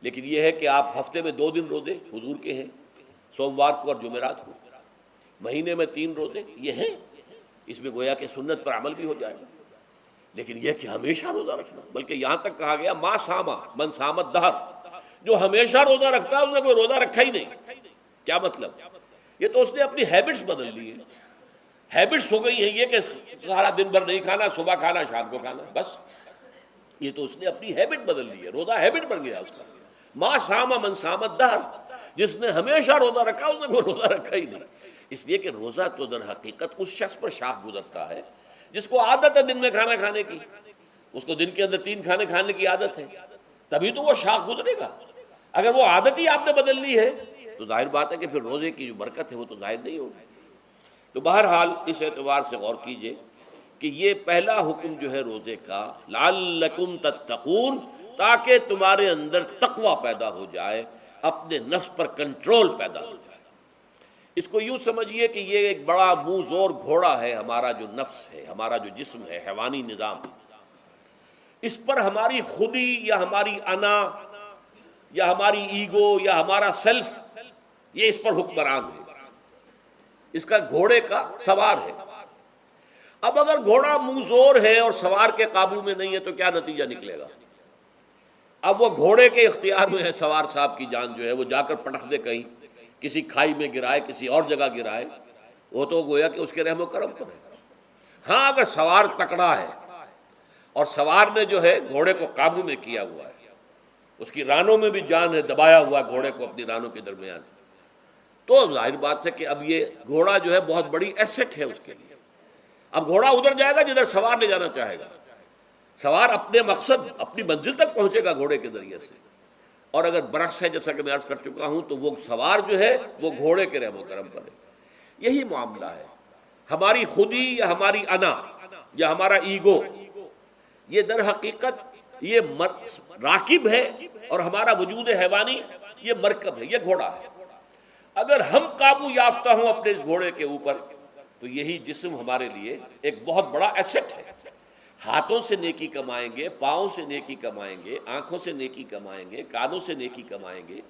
لیکن یہ ہے کہ آپ ہفتے میں 2 دن روزے حضور کے ہیں، سوموار کو اور جمعرات کو، مہینے میں 3 روزے یہ ہیں، اس میں گویا کہ سنت پر عمل بھی ہو جائے گا۔ لیکن یہ کہ ہمیشہ روزہ رکھنا، بلکہ یہاں تک کہا گیا ما ساما من سامت دہر، جو ہمیشہ روزہ رکھتا ہے اس نے کوئی روزہ رکھا ہی نہیں۔ کیا مطلب؟ یہ تو اس نے اپنی ہیبٹس بدل لی ہیں، ہیبٹس ہو گئی ہیں یہ کہ سارا دن بھر نہیں کھانا، صبح کھانا شام کو کھانا، بس یہ تو اس نے اپنی ہیبٹ بدل لی ہے، روزہ ہیبٹ بن گیا اس کا۔ ما ساما من سامت دہر، جس نے ہمیشہ روزہ رکھا اس نے کوئی روزہ رکھا ہی نہیں۔ اس لیے کہ روزہ تو در حقیقت اس شخص پر شاخ گزرتا ہے جس کو عادت ہے دن میں کھانا کھانے کی، اس کو دن کے اندر 3 کھانے کھانے کی عادت ہے، تبھی تو وہ شاخ گزرے گا۔ اگر وہ عادت ہی آپ نے بدل لی ہے تو ظاہر بات ہے کہ پھر روزے کی جو برکت ہے وہ تو ظاہر نہیں ہوگی۔ تو بہرحال اس اعتبار سے غور کیجئے کہ یہ پہلا حکم جو ہے روزے کا، لعلکم تتقون، تاکہ تمہارے اندر تقوی پیدا ہو جائے، اپنے نفس پر کنٹرول پیدا ہو جائے۔ اس کو یوں سمجھیے کہ یہ ایک بڑا منہ زور گھوڑا ہے، ہمارا جو نفس ہے، ہمارا جو جسم ہے، حیوانی نظام، اس پر ہماری خودی یا ہماری انا یا ہماری ایگو یا ہمارا سیلف، یہ اس پر حکمران ہے، اس کا گھوڑے کا سوار ہے۔ اب اگر گھوڑا منہ زور ہے اور سوار کے قابو میں نہیں ہے تو کیا نتیجہ نکلے گا؟ اب وہ گھوڑے کے اختیار میں ہے، سوار صاحب کی جان جو ہے وہ جا کر پٹخ دے کہیں، کسی کھائی میں گرائے، کسی اور جگہ گرائے، وہ تو گویا کہ اس کے رحم و کرم پر ہے۔ ہاں اگر سوار تکڑا ہے اور سوار نے جو ہے گھوڑے کو قابو میں کیا ہوا ہے، اس کی رانوں میں بھی جان ہے، دبایا ہوا گھوڑے کو اپنی رانوں کے درمیان، تو ظاہر بات ہے کہ اب یہ گھوڑا جو ہے بہت بڑی ایسٹ ہے اس کے لیے۔ اب گھوڑا ادھر جائے گا جدھر سوار لے جانا چاہے گا، سوار اپنے مقصد، اپنی منزل تک پہنچے گا گھوڑے کے ذریعے سے، اور اگر برعکس ہے جیسا کہ میں عرض کر چکا ہوں تو وہ سوار جو ہے وہ گھوڑے کے رحم و کرم پر ہے۔ یہی معاملہ ہے، ہماری خودی یا ہماری انا یا ہمارا ایگو، یہ در حقیقت یہ راکب ہے، اور ہمارا وجود حیوانی یہ مرکب ہے، یہ گھوڑا ہے۔ اگر ہم قابو یافتہ ہوں اپنے اس گھوڑے کے اوپر تو یہی جسم ہمارے لیے ایک بہت بڑا ایسٹ ہے۔ ہاتھوں سے نیکی کمائیں گے، پاؤں سے نیکی کمائیں گے، آنکھوں سے نیکی کمائیں گے، کانوں سے نیکی کمائیں گے،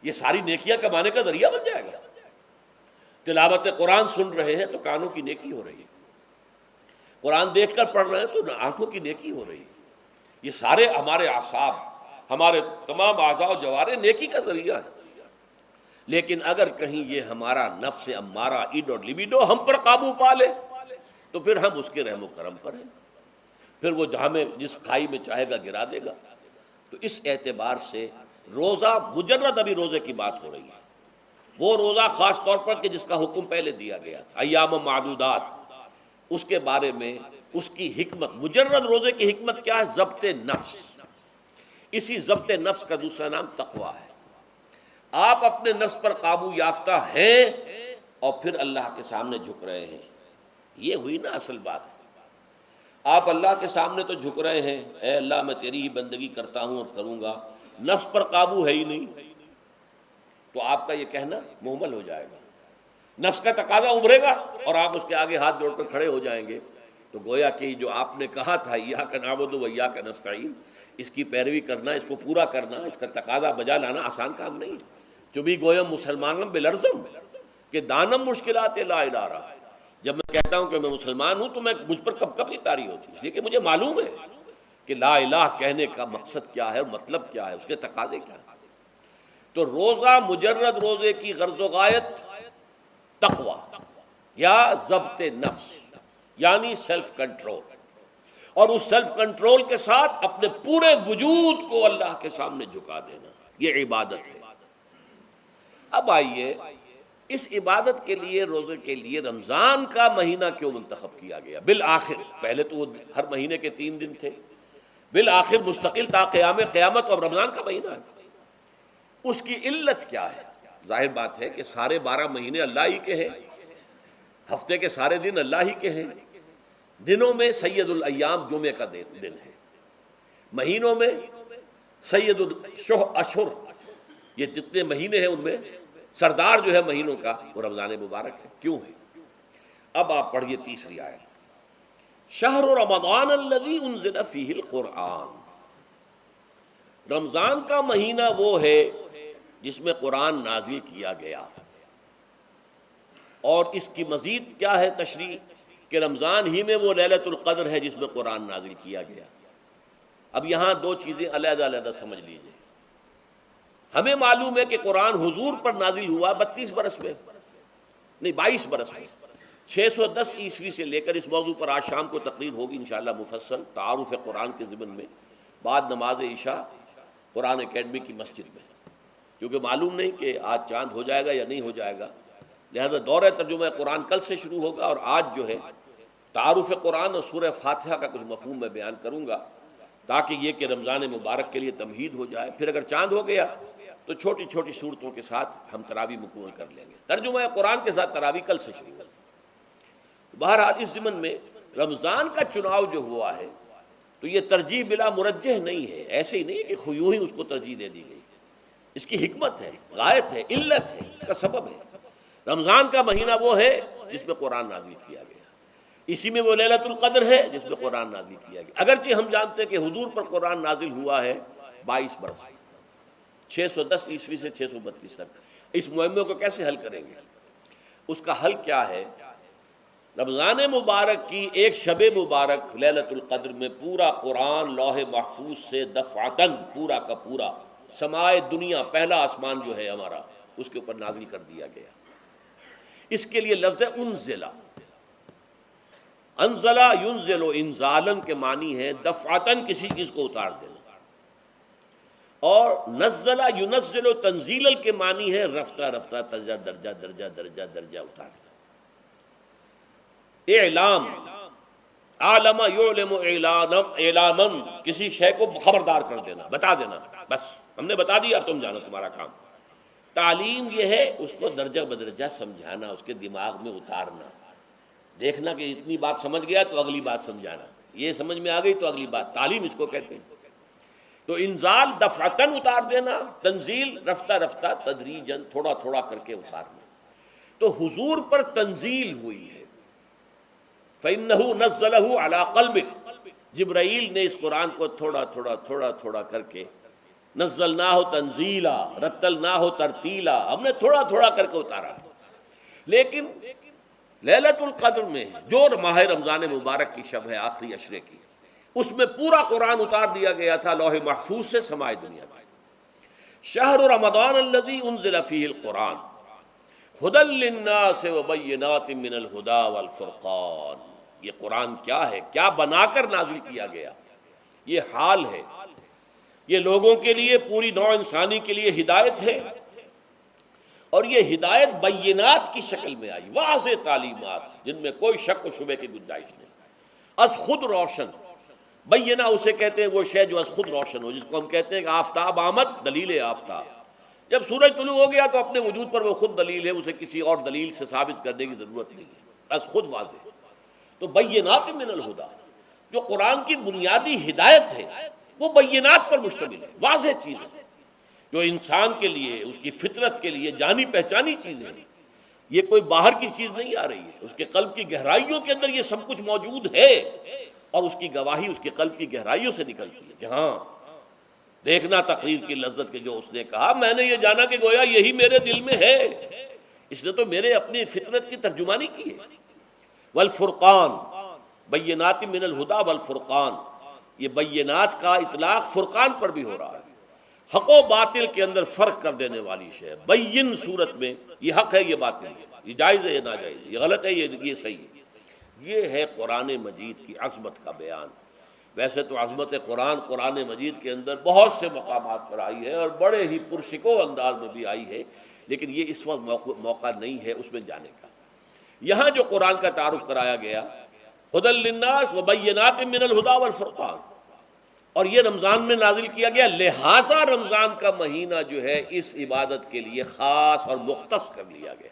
یہ ساری نیکیاں کمانے کا ذریعہ بن جائے گا۔ تلاوت قرآن سن رہے ہیں تو کانوں کی نیکی ہو رہی ہے، قرآن دیکھ کر پڑھ رہے ہیں تو آنکھوں کی نیکی ہو رہی ہے۔ یہ سارے ہمارے اعصاب، ہمارے تمام اعضاء و جوارح نیکی کا ذریعہ ہے۔ لیکن اگر کہیں یہ ہمارا نفس امارہ، ایڈ اور لیبیڈو ہم پر قابو پا لے تو پھر ہم اس کے رحم و کرم پر ہیں، پھر وہ ہمیں جس کھائی میں چاہے گا گرا دے گا۔ تو اس اعتبار سے روزہ مجرد، ابھی روزے کی بات ہو رہی ہے، وہ روزہ خاص طور پر کہ جس کا حکم پہلے دیا گیا تھا، ایام معدودات، اس کے بارے میں اس کی حکمت، مجرد روزے کی حکمت کیا ہے؟ ضبط نفس۔ اسی ضبط نفس کا دوسرا نام تقویٰ ہے۔ آپ اپنے نفس پر قابو یافتہ ہیں اور پھر اللہ کے سامنے جھک رہے ہیں، یہ ہوئی نا اصل بات۔ آپ اللہ کے سامنے تو جھک رہے ہیں، اے اللہ میں تیری ہی بندگی کرتا ہوں اور کروں گا، نفس پر قابو ہے ہی نہیں، تو آپ کا یہ کہنا محمل ہو جائے گا۔ نفس کا تقاضا ابھرے گا اور آپ اس کے آگے ہاتھ جوڑ کر کھڑے ہو جائیں گے، تو گویا کہ جو آپ نے کہا تھا ایاک نعبد و ایاک نستعین، اس کی پیروی کرنا، اس کو پورا کرنا، اس کا تقاضا بجا لانا آسان کام نہیں ہے۔ چبی گویم مسلمانم بلرزم، کہ دانم مشکلات لا الہ رہا۔ جب میں کہتا ہوں کہ میں مسلمان ہوں تو مجھ پر کب کب کی طاری ہوتی ہے، اس لیے کہ مجھے معلوم ہے کہ لا الہ کہنے کا مقصد کیا ہے اور مطلب کیا ہے، اس کے تقاضے کیا ہیں۔ تو روزہ، مجرد روزے کی غرض و غایت تقویٰ یا ضبط نفس، یعنی سیلف کنٹرول، اور اس سیلف کنٹرول کے ساتھ اپنے پورے وجود کو اللہ کے سامنے جھکا دینا، یہ عبادت ہے۔ اب آئیے، اس عبادت کے لیے، روزے کے لیے رمضان کا مہینہ کیوں منتخب کیا گیا بالآخر؟ پہلے تو وہ ہر مہینے کے 3 دن تھے، بالآخر مستقل تا قیام قیامت اور رمضان کا مہینہ ہے۔ اس کی علت کیا ہے؟ ظاہر بات ہے کہ سارے 12 مہینے اللہ ہی کے ہیں، ہفتے کے سارے دن اللہ ہی کے ہیں، دنوں میں سید الایام جمعے کا دن ہے، مہینوں میں سید الاشہر، یہ جتنے مہینے ہیں ان میں سردار جو ہے مہینوں کا وہ رمضان مبارک ہے۔ کیوں ہے؟ اب آپ پڑھیے تیسری آیت، شہر رمضان الذی انزل فیہ القرآن، رمضان کا مہینہ وہ ہے جس میں قرآن نازل کیا گیا، اور اس کی مزید کیا ہے تشریح کہ رمضان ہی میں وہ لیلۃ القدر ہے جس میں قرآن نازل کیا گیا۔ اب یہاں دو چیزیں علیحدہ علیحدہ سمجھ لیجیے۔ ہمیں معلوم ہے کہ قرآن حضور پر نازل ہوا 32 برس میں، نہیں 22 برس میں، 610 عیسوی سے لے کر اس موضوع پر آج شام کو تقریر ہوگی انشاءاللہ مفصل تعارف قرآن کے ضمن میں، بعد نماز عشاء قرآن اکیڈمی کی مسجد میں، کیونکہ معلوم نہیں کہ آج چاند ہو جائے گا یا نہیں ہو جائے گا، لہذا دورہ ترجمہ قرآن کل سے شروع ہوگا، اور آج جو ہے تعارف قرآن اور سورہ فاتحہ کا کچھ مفہوم میں بیان کروں گا، تاکہ یہ کہ رمضان مبارک کے لیے تمہید ہو جائے۔ پھر اگر چاند ہو گیا تو چھوٹی چھوٹی صورتوں کے ساتھ ہم تراویح مکمل کر لیں گے۔ ترجمہ قرآن کے ساتھ تراویح کل سے شروع ہوگی۔ بہرحال اس ضمن میں رمضان کا چناؤ جو ہوا ہے تو یہ ترجیح بلا مرجح نہیں ہے، ایسے ہی نہیں ہے کہ یوں ہی اس کو ترجیح دے دی گئی، اس کی حکمت ہے، غایت ہے، علت ہے، اس کا سبب ہے۔ رمضان کا مہینہ وہ ہے جس میں قرآن نازل کیا گیا، اسی میں وہ لیلۃ القدر ہے جس میں قرآن نازل کیا گیا، اگرچہ ہم جانتے ہیں کہ حضور پر قرآن نازل ہوا ہے 22 برس، 610 عیسوی سے 632 تک۔ اس معمے کو کیسے حل کریں گے؟ اس کا حل کیا ہے؟ رمضان مبارک کی ایک شب مبارک لیلۃ القدر میں پورا قرآن لوح محفوظ سے دفعتاً پورا کا پورا سمائے دنیا، پہلا آسمان جو ہے ہمارا، اس کے اوپر نازل کر دیا گیا۔ اس کے لیے لفظ انزلہ، انزلہ ینزل انزالن کے معنی ہے دفعتاً کسی چیز کو اتار دینا، اور نزلہ ینزل تنزیلا کے معنی ہے رفتہ رفتہ درجہ درجہ درجہ درجہ درجہ اتارنا۔ اعلام، عالم یعلم اعلاما، کسی شے کو خبردار کر دینا، بتا دینا، بس ہم نے بتا دیا تم جانو تمہارا کام۔ تعلیم یہ ہے اس کو درجہ بدرجہ سمجھانا، اس کے دماغ میں اتارنا، دیکھنا کہ اتنی بات سمجھ گیا تو اگلی بات سمجھانا، یہ سمجھ میں آ گئی تو اگلی بات، تعلیم اس کو کہتے ہیں۔ تو انزال دفعتاً اتار دینا، تنزیل رفتہ رفتہ تدریجاً تھوڑا تھوڑا کر کے اتارنا۔ تو حضور پر تنزیل ہوئی ہے، فَإِنَّهُ نَزَّلَهُ عَلَىٰ قَلْبِكَ، جبرائیل نے اس قرآن کو تھوڑا تھوڑا تھوڑا تھوڑا کر کے نزلناہ تنزیلا، رتلناہ ترتیلا، ہم نے تھوڑا تھوڑا کر کے اتارا۔ لیکن لیلۃ القدر میں جو ماہ رمضان مبارک کی شب ہے آخری عشرے کی، اس میں پورا قرآن اتار دیا گیا تھا لوح محفوظ سے سمائے دنیا میں۔ شہر رمضان الذی انزل فیہ القرآن ھدی للناس وبینات من الہدی والفرقان۔ یہ قرآن کیا ہے، کیا بنا کر نازل کیا گیا؟ یہ حال ہے، یہ لوگوں کے لیے، پوری نوع انسانی کے لیے ہدایت ہے، اور یہ ہدایت بینات کی شکل میں آئی، واضح تعلیمات جن میں کوئی شک و شبہ کی گنجائش نہیں، از خود روشن۔ بینہ اسے کہتے ہیں وہ شے جو از خود روشن ہو، جس کو ہم کہتے ہیں کہ آفتاب آمد، دلیل آفتاب، جب سورج طلوع ہو گیا تو اپنے وجود پر وہ خود دلیل ہے، اسے کسی اور دلیل سے ثابت کرنے کی ضرورت نہیں ہے، از خود واضح۔ تو بینات من الہدی، جو قرآن کی بنیادی ہدایت ہے وہ بینات پر مشتمل ہے، واضح چیز ہے، جو انسان کے لیے، اس کی فطرت کے لیے جانی پہچانی چیزیں ہیں۔ یہ کوئی باہر کی چیز نہیں آ رہی ہے، اس کے قلب کی گہرائیوں کے اندر یہ سب کچھ موجود ہے، اور اس کی گواہی اس کے قلب کی گہرائیوں سے نکلتی ہے کہ ہاں دیکھنا تقریر کی لذت کے جو اس نے کہا، میں نے یہ جانا کہ گویا یہی میرے دل میں ہے، اس نے تو میرے اپنی فطرت کی ترجمانی کی ہے۔ والفرقان، بینات من الہدی والفرقان، یہ بینات کا اطلاق فرقان پر بھی ہو رہا ہے، حق و باطل کے اندر فرق کر دینے والی شے۔ بین صورت میں یہ حق ہے، یہ باطل ہے، یہ جائز ہے، یہ ناجائز ہے، یہ غلط ہے، یہ صحیح ہے۔ یہ ہے قرآن مجید کی عظمت کا بیان۔ ویسے تو عظمت قرآن مجید کے اندر بہت سے مقامات پر آئی ہے، اور بڑے ہی پرشکو انداز میں بھی آئی ہے، لیکن یہ اس وقت موقع نہیں ہے اس میں جانے کا۔ یہاں جو قرآن کا تعارف کرایا گیا، ھدی للناس وبینات من الہدی والفرقان، اور یہ رمضان میں نازل کیا گیا، لہٰذا رمضان کا مہینہ جو ہے اس عبادت کے لیے خاص اور مختص کر لیا گیا۔